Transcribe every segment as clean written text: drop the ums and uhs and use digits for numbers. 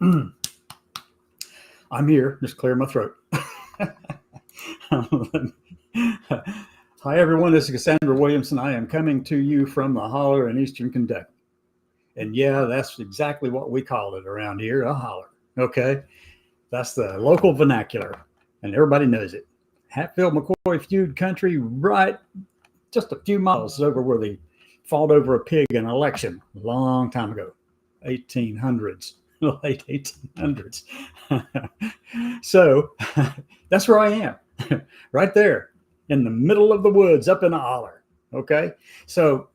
I'm here, just clear my throat. Hi, everyone. This is Cassandra Williamson. I am coming to you from the holler in Eastern Kentucky. And yeah, that's exactly what we call it around here, a holler. Okay. That's the local vernacular, and everybody knows it. Hatfield McCoy feud country, right just a few miles over where they fought over a pig in an election a long time ago, 1800s, late 1800s. So that's where I am, right there in the middle of the woods up in a holler. Okay. So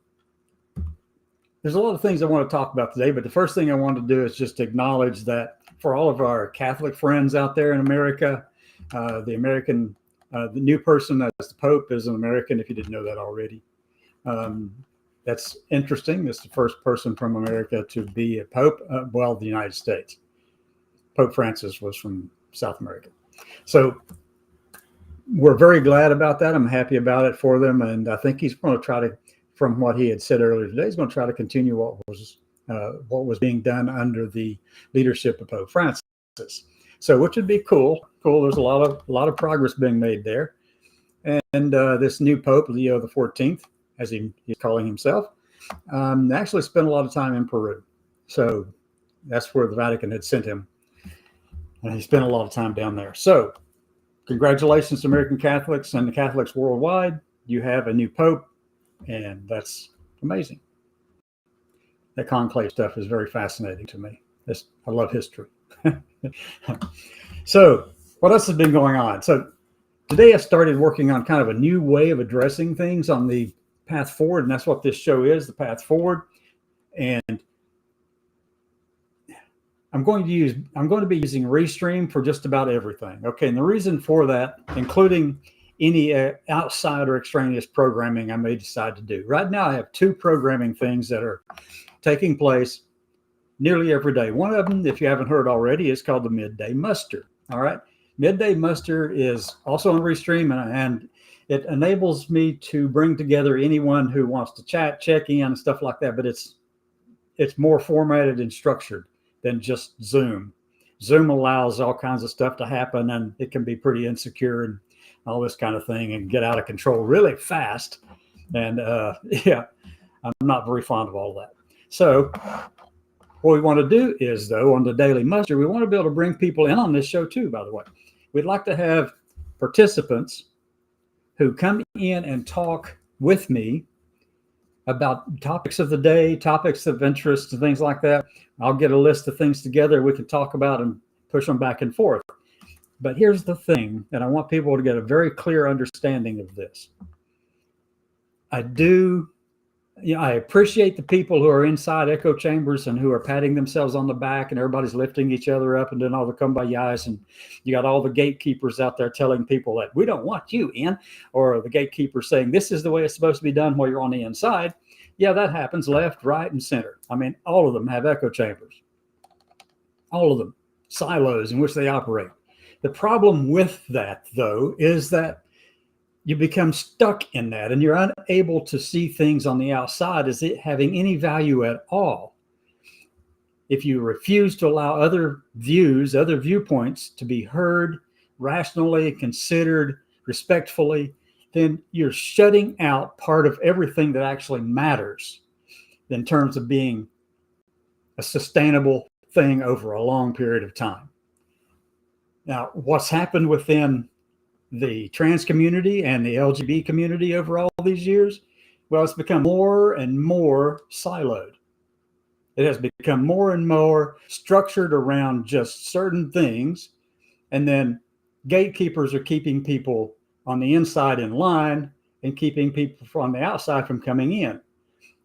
there's a lot of things I want to talk about today, but the first thing I want to do is just acknowledge that for all of our Catholic friends out there in America, the new person as the Pope is an American, if you didn't know that already. That's interesting. It's the first person from America to be a Pope, the United States. Pope Francis was from South America. So we're very glad about that. I'm happy about it for them. And I think he's going to try to, from what he had said earlier today, he's going to try to continue what was being done under the leadership of Pope Francis. So, which would be cool. There's a lot of progress being made there. And this new Pope, Leo the 14th, as he's calling himself, actually spent a lot of time in Peru. So that's where the Vatican had sent him. And he spent a lot of time down there. So congratulations to American Catholics and the Catholics worldwide. You have a new Pope, and that's amazing. That conclave stuff is very fascinating to me. I love history. So what else has been going on? So today I started working on kind of a new way of addressing things on the path forward, and that's what this show is, the path forward. And I'm going to be using Restream for just about everything. Okay, and the reason for that, including any outside or extraneous programming I may decide to do. Right now I have two programming things that are taking place nearly every day. One of them, if you haven't heard already, is called the Midday Muster. All right. Midday Muster is also on Restream, and it enables me to bring together anyone who wants to chat, check in, and stuff like that. But it's more formatted and structured than just Zoom. Zoom allows all kinds of stuff to happen, and it can be pretty insecure and all this kind of thing and get out of control really fast. And yeah, I'm not very fond of all that. So what we want to do is, though, on the Daily Muster, we want to be able to bring people in on this show too, by the way. We'd like to have participants who come in and talk with me about topics of the day, topics of interest, and things like that. I'll get a list of things together we can talk about and push them back and forth. But here's the thing, and I want people to get a very clear understanding of this. I appreciate the people who are inside echo chambers and who are patting themselves on the back, and everybody's lifting each other up and doing all the kumbayas, and you got all the gatekeepers out there telling people that we don't want you in, or the gatekeeper saying this is the way it's supposed to be done while you're on the inside. Yeah, that happens left, right, and center. I mean, all of them have echo chambers. All of them, silos in which they operate. The problem with that, though, is that you become stuck in that, and you're unable to see things on the outside as it having any value at all. If you refuse to allow other views, other viewpoints to be heard rationally, considered respectfully, then you're shutting out part of everything that actually matters in terms of being a sustainable thing over a long period of time. Now, what's happened within the trans community and the LGBT community over all these years? Well, it's become more and more siloed. It has become more and more structured around just certain things. And then gatekeepers are keeping people on the inside in line and keeping people from the outside from coming in.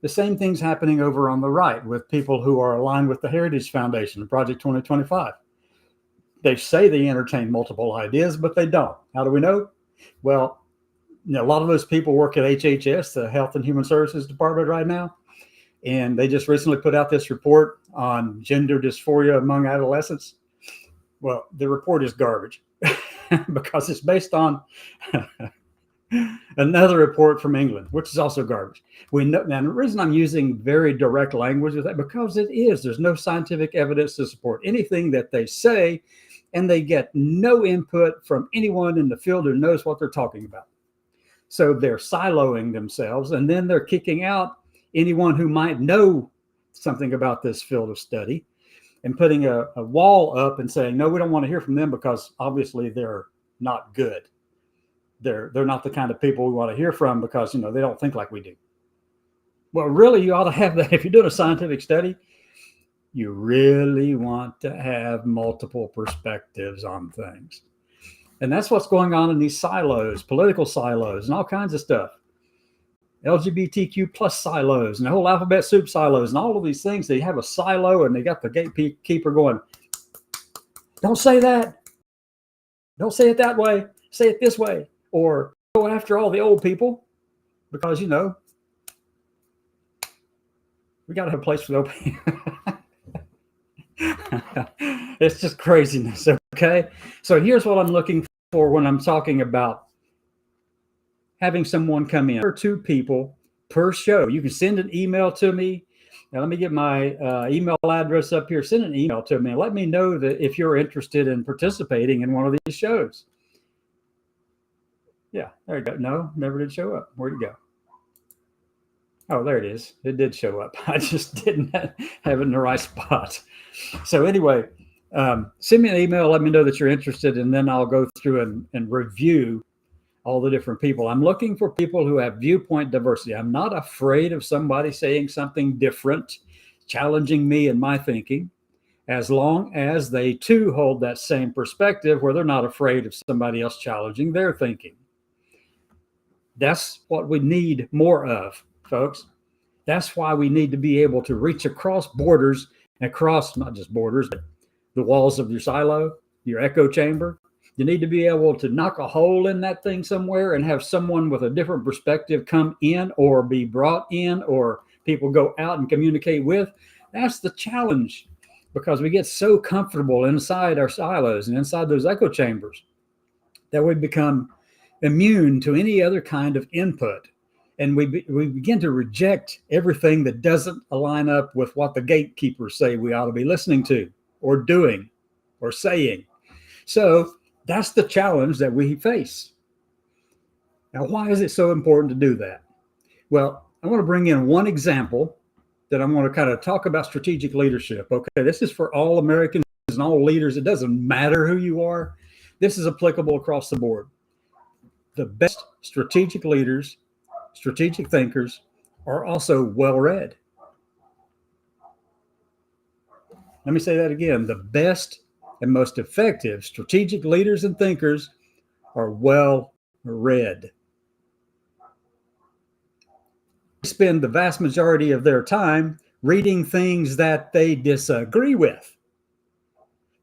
The same thing's happening over on the right with people who are aligned with the Heritage Foundation, Project 2025. They say they entertain multiple ideas, but they don't. How do we know? Well, a lot of those people work at HHS, the Health and Human Services Department right now. And they just recently put out this report on gender dysphoria among adolescents. Well, the report is garbage because it's based on Another report from England, which is also garbage. We know, and the reason I'm using very direct language with that, because it is, there's no scientific evidence to support anything that they say, and they get no input from anyone in the field who knows what they're talking about. So they're siloing themselves, and then they're kicking out anyone who might know something about this field of study, and putting a wall up and saying, no, we don't want to hear from them because obviously they're not good. They're not the kind of people we want to hear from because, they don't think like we do. Well, really, you ought to have that. If you're doing a scientific study, you really want to have multiple perspectives on things. And that's what's going on in these silos, political silos and all kinds of stuff. LGBTQ plus silos and the whole alphabet soup silos and all of these things. They have a silo and they got the gatekeeper going, don't say that. Don't say it that way. Say it this way. Or go after all the old people because, we got to have a place for the old people. It's just craziness. Okay. So here's what I'm looking for when I'm talking about having someone come in, or 2 people per show. You can send an email to me. Now, let me get my email address up here. Send an email to me and let me know that if you're interested in participating in one of these shows. Yeah, there you go. No, never did show up. Where'd it go? Oh, there it is. It did show up. I just didn't have it in the right spot. So anyway, send me an email. Let me know that you're interested, and then I'll go through and review all the different people. I'm looking for people who have viewpoint diversity. I'm not afraid of somebody saying something different, challenging me in my thinking, as long as they too hold that same perspective where they're not afraid of somebody else challenging their thinking. That's what we need more of, folks. That's why we need to be able to reach across borders, across not just borders, but the walls of your silo, your echo chamber. You need to be able to knock a hole in that thing somewhere and have someone with a different perspective come in or be brought in or people go out and communicate with. That's the challenge, because we get so comfortable inside our silos and inside those echo chambers that we become immune to any other kind of input. And we begin to reject everything that doesn't align up with what the gatekeepers say we ought to be listening to or doing or saying. So that's the challenge that we face. Now, why is it so important to do that? Well, I want to bring in one example that I want to kind of talk about strategic leadership. Okay, this is for all Americans and all leaders. It doesn't matter who you are. This is applicable across the board. The best strategic leaders, strategic thinkers, are also well-read. Let me say that again. The best and most effective strategic leaders and thinkers are well-read. They spend the vast majority of their time reading things that they disagree with.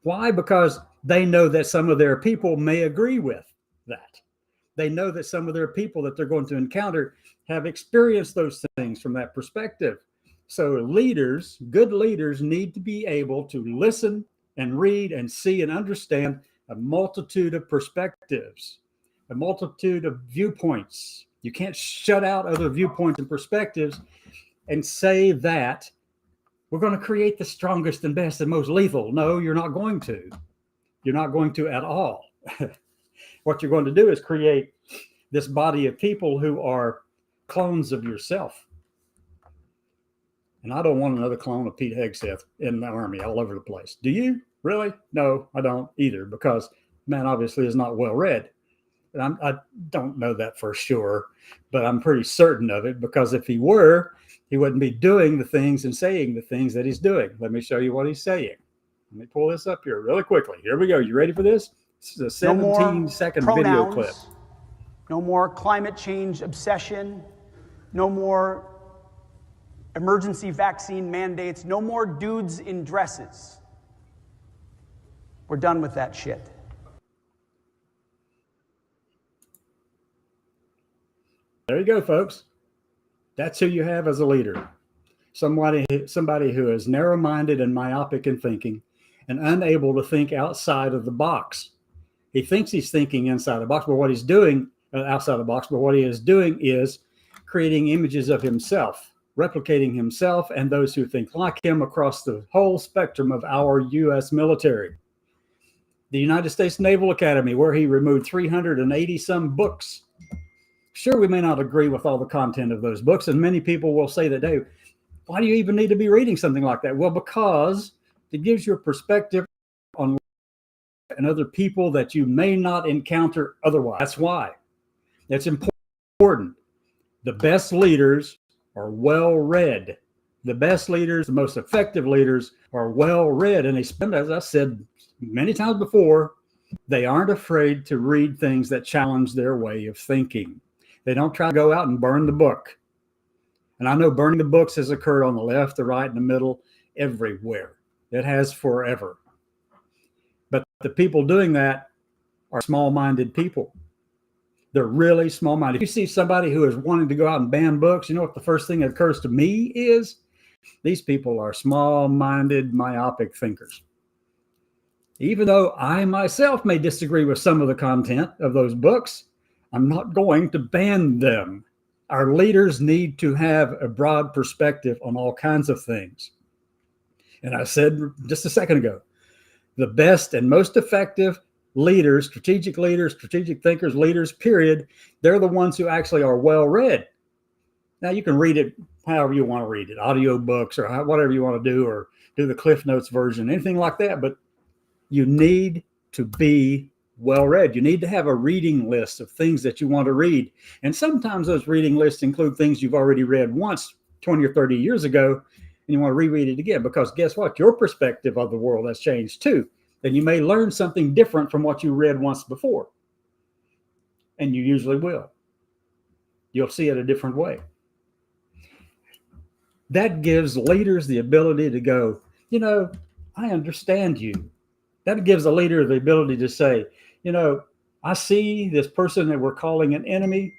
Why? Because they know that some of their people may agree with that. They know that some of their people that they're going to encounter have experienced those things from that perspective. So leaders, good leaders, need to be able to listen and read and see and understand a multitude of perspectives, a multitude of viewpoints. You can't shut out other viewpoints and perspectives and say that we're going to create the strongest and best and most lethal. No, you're not going to. You're not going to at all. What you're going to do is create this body of people who are clones of yourself. And I don't want another clone of Pete Hegseth in the Army all over the place. Do you? Really? No, I don't either, because man obviously is not well read. And I don't know that for sure, but I'm pretty certain of it, because if he were, he wouldn't be doing the things and saying the things that he's doing. Let me show you what he's saying. Let me pull this up here really quickly. Here we go. You ready for this? This is a 17-second video clip. No more climate change obsession. No more emergency vaccine mandates. No more dudes in dresses. We're done with that shit. There you go, folks. That's who you have as a leader. Somebody who is narrow-minded and myopic in thinking and unable to think outside of the box. He thinks he's thinking inside the box, but what he's doing outside the box, but what he is doing is creating images of himself, replicating himself and those who think like him across the whole spectrum of our U.S. military. The United States Naval Academy, where he removed 380 some books. Sure, we may not agree with all the content of those books, and many people will say that, hey, why do you even need to be reading something like that? Well, because it gives you a perspective on and other people that you may not encounter otherwise. That's why. It's important. The best leaders are well read. The best leaders, the most effective leaders are well read. And they spend, as I said many times before, they aren't afraid to read things that challenge their way of thinking. They don't try to go out and burn the book. And I know burning the books has occurred on the left, the right, and the middle, everywhere. It has forever. But the people doing that are small-minded people. They're really small-minded. If you see somebody who is wanting to go out and ban books, you know what the first thing that occurs to me is? These people are small-minded, myopic thinkers. Even though I myself may disagree with some of the content of those books, I'm not going to ban them. Our leaders need to have a broad perspective on all kinds of things. And I said just a second ago, the best and most effective leaders, strategic thinkers, leaders, period, they're the ones who actually are well read. Now, you can read it however you want to read it, audio books or whatever you want to do, or do the Cliff Notes version, anything like that. But you need to be well read. You need to have a reading list of things that you want to read. And sometimes those reading lists include things you've already read once 20 or 30 years ago, and you want to reread it again, because guess what? Your perspective of the world has changed too. Then you may learn something different from what you read once before. And you usually will. You'll see it a different way. That gives leaders the ability to go, you know, I understand you. That gives a leader the ability to say, you know, I see this person that we're calling an enemy.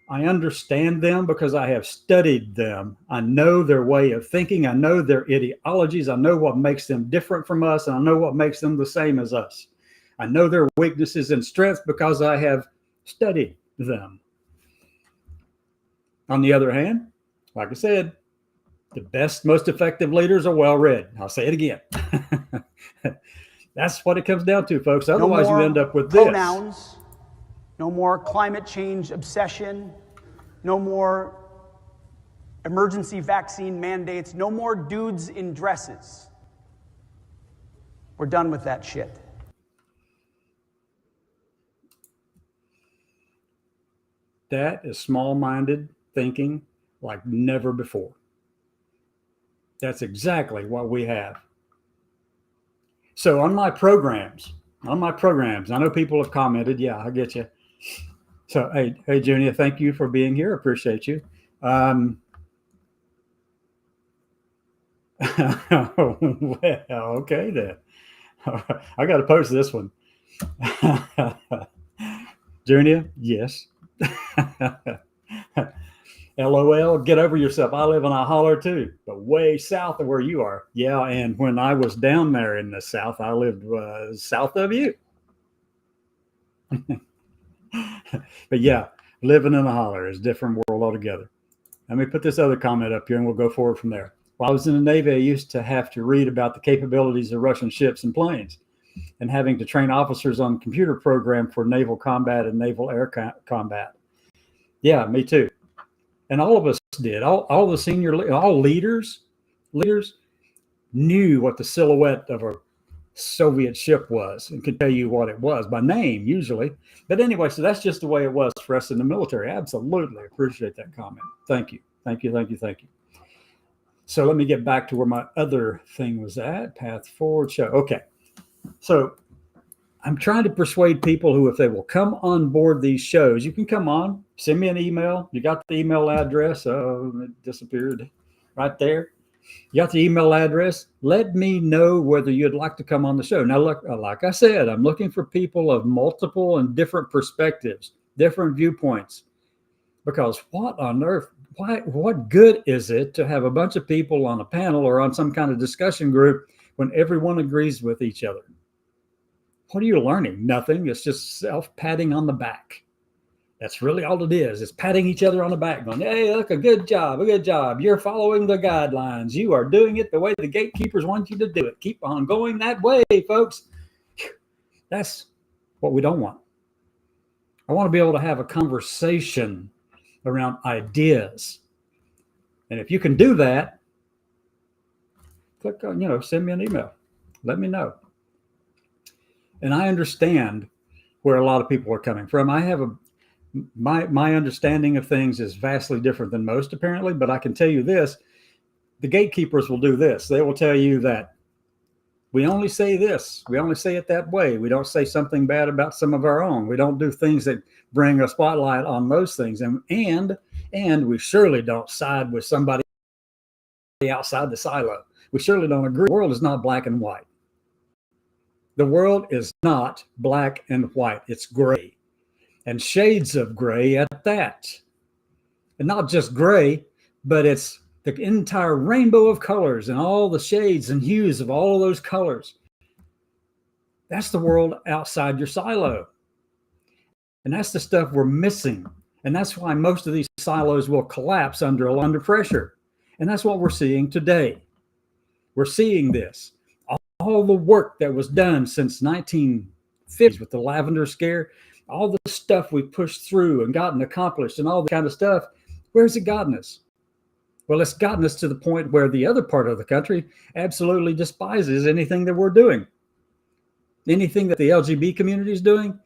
I understand them because I have studied them. I know their way of thinking. I know their ideologies. I know what makes them different from us. And I know what makes them the same as us. I know their weaknesses and strengths because I have studied them. On the other hand, like I said, the best, most effective leaders are well read. I'll say it again. That's what it comes down to, folks. Otherwise, you end up with this. Pronouns, no more climate change obsession, no more emergency vaccine mandates, no more dudes in dresses. We're done with that shit. That is small-minded thinking like never before. That's exactly what we have. So on my programs, I know people have commented. Yeah, I get you. So, hey, Junia, thank you for being here. Appreciate you. Well, okay then. I got to post this one. Junia, yes. LOL, get over yourself. I live in a holler too, but way south of where you are. Yeah, and when I was down there in the south, I lived south of you. But yeah, living in a holler is a different world altogether. Let me put this other comment up here and we'll go forward from there. While I was in the Navy, I used to have to read about the capabilities of Russian ships and planes, and having to train officers on computer program for naval combat and naval air combat. Yeah, me too. And all of us did. All the senior, all leaders knew what the silhouette of a Soviet ship was and could tell you what it was by name usually. But anyway, so that's just the way it was for us in the military. Absolutely appreciate that comment. Thank you. So let me get back to where my other thing was at. Path Forward show. Okay. So I'm trying to persuade people who, if they will come on board these shows, you can come on, send me an email. You got the email address. Oh, it disappeared right there. You got the email address. Let me know whether you'd like to come on the show. Now, look, like I said, I'm looking for people of multiple and different perspectives, different viewpoints. Because what on earth, what good is it to have a bunch of people on a panel or on some kind of discussion group when everyone agrees with each other? What are you learning? Nothing. It's just self-patting on the back. That's really all it is. It's patting each other on the back, going, hey, look, a good job, a good job. You're following the guidelines. You are doing it the way the gatekeepers want you to do it. Keep on going that way, folks. That's what we don't want. I want to be able to have a conversation around ideas. And if you can do that, click on, send me an email. Let me know. And I understand where a lot of people are coming from. I have my understanding of things is vastly different than most, apparently, but I can tell you this, the gatekeepers will do this. They will tell you that we only say this. We only say it that way. We don't say something bad about some of our own. We don't do things that bring a spotlight on those things. And we surely don't side with somebody outside the silo. We surely don't agree. The world is not black and white. The world is not black and white. It's gray, and shades of gray at that. And not just gray, but it's the entire rainbow of colors and all the shades and hues of all of those colors. That's the world outside your silo. And that's the stuff we're missing. And that's why most of these silos will collapse under pressure. And that's what we're seeing today. We're seeing this. All the work that was done since 1950s with the lavender scare, all the stuff we pushed through and gotten accomplished and all the kind of stuff, where's it gotten us? Well, it's gotten us to the point where the other part of the country absolutely despises anything that we're doing. Anything that the LGBT community is doing,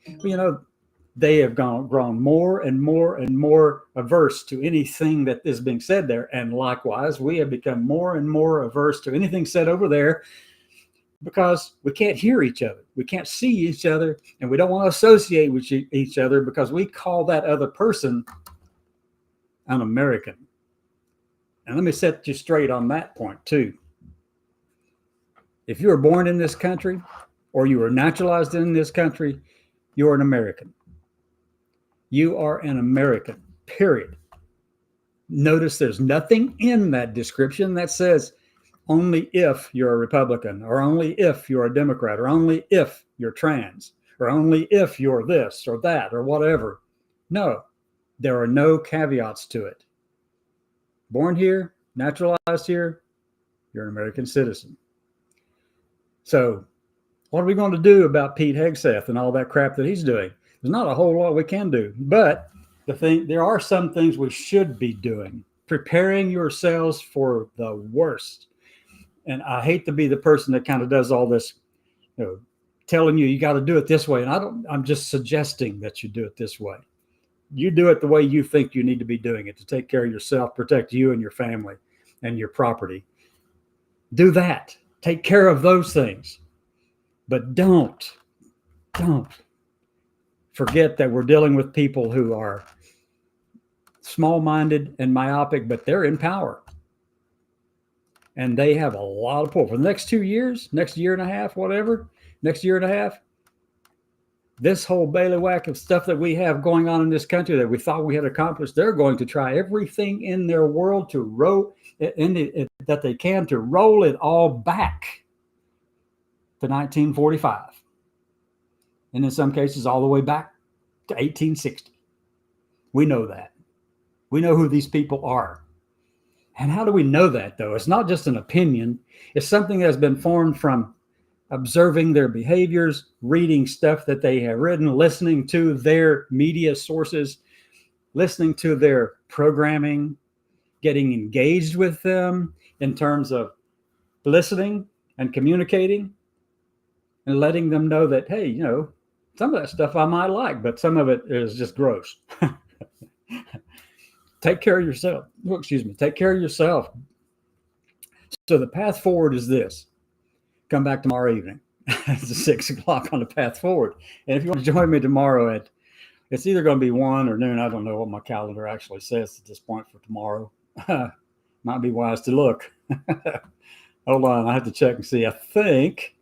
they have grown more and more and more averse to anything that is being said there. And likewise, we have become more and more averse to anything said over there because we can't hear each other. We can't see each other, and we don't want to associate with each other because we call that other person an American. And let me set you straight on that point too. If you were born in this country or you were naturalized in this country, you're an American. You are an American, period. Notice there's nothing in that description that says only if you're a Republican, or only if you're a Democrat, or only if you're trans, or only if you're this or that or whatever. No, there are no caveats to it. Born here, naturalized here, you're an American citizen. So what are we going to do about Pete Hegseth and all that crap that he's doing? There's not a whole lot we can do, but there are some things we should be doing. Preparing yourselves for the worst. And I hate to be the person that kind of does all this, telling you got to do it this way. And I'm just suggesting that you do it this way. You do it the way you think you need to be doing it to take care of yourself, protect you and your family and your property. Do that. Take care of those things. But don't forget that we're dealing with people who are small-minded and myopic, but they're in power. And they have a lot of pull. For the next 2 years, next year and a half, this whole bailiwick of stuff that we have going on in this country that we thought we had accomplished, they're going to try everything in their world to that they can to roll it all back to 1945. And in some cases, all the way back to 1860. We know that. We know who these people are. And how do we know that, though? It's not just an opinion. It's something that's been formed from observing their behaviors, reading stuff that they have written, listening to their media sources, listening to their programming, getting engaged with them in terms of listening and communicating and letting them know that, hey, some of that stuff I might like, but some of it is just gross. Take care of yourself. Take care of yourself. So the path forward is this. Come back tomorrow evening. It's 6 o'clock on the path forward. And if you want to join me tomorrow it's either going to be 1 or noon. I don't know what my calendar actually says at this point for tomorrow. Might be wise to look. Hold on. I have to check and see. I think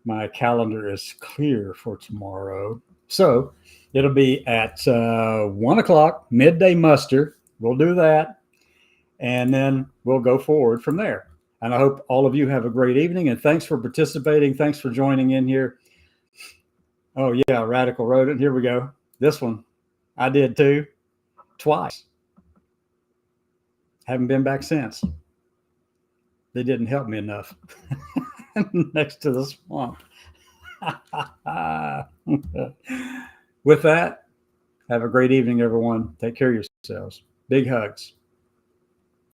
my calendar is clear for tomorrow. So it'll be at 1 o'clock, midday muster. We'll do that. And then we'll go forward from there. And I hope all of you have a great evening. And thanks for participating. Thanks for joining in here. Oh, yeah. Radical Rodent. Here we go. This one. I did too, twice. Haven't been back since. They didn't help me enough. Next to the swamp. With that, have a great evening, everyone. Take care of yourselves. Big hugs.